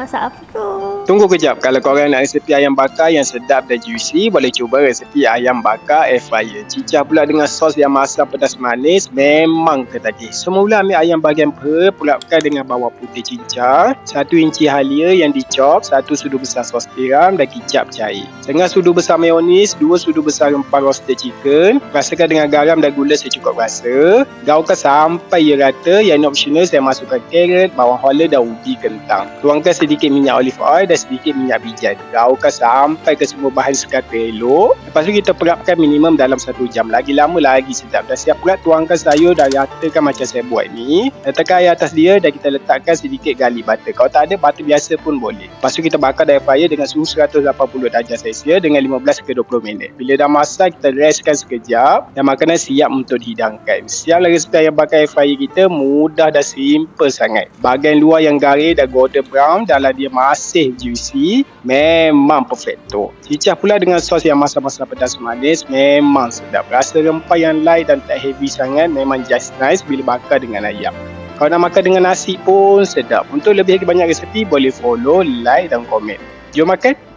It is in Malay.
Masak apa tu? Tunggu kejap. Kalau korang nak resepi ayam bakar yang sedap dan juicy, boleh cuba resepi ayam bakar air fryer. Cicah pula dengan sos yang masam pedas manis, memang ketagih. Semula ambil ayam bahagian perut, pulapkan dengan bawang putih cincang, 1 inci halia yang dicop, 1 sudu besar sos tiram dan kicap cair. Setengah sudu besar mayonis, 2 sudu besar rempah roasted chicken. Rasakan dengan garam dan gula secukup rasa. Gaulkan sampai ia rata. Yang optional, saya masukkan carrot, bawang holland dan ubi kentang. Tuangkan sedikit minyak olive oil dan sedikit minyak bijan. Gaulkan sampai ke semua bahan sekata elok. Lepas tu kita perapkan minimum dalam 1 jam. Lagi lama lagi sedap. Dah siap pula, tuangkan sayur dan ratakan macam saya buat ni. Letakkan air atas dia dan kita letakkan sedikit garlic butter. Kalau tak ada, butter biasa pun boleh. Lepas tu kita bakar dalam fryer dengan suhu 180 darjah Celsius dengan 15 ke 20 minit. Bila dah masak, kita restkan sekejap dan makanan siap untuk dihidangkan. Siaplah resepi ayam bakar air fryer kita. Mudah dan simple sangat. Bahagian luar yang garing dan golden brown, dalam dia masih juicy, memang perfecto. Cicah pula dengan sos yang masam-masam pedas manis, memang sedap. Rasa rempah yang light dan tak heavy sangat, memang just nice bila bakar dengan ayam. Kalau nak makan dengan nasi pun sedap. Untuk lebih banyak resepi, boleh follow, like dan komen. Jom makan!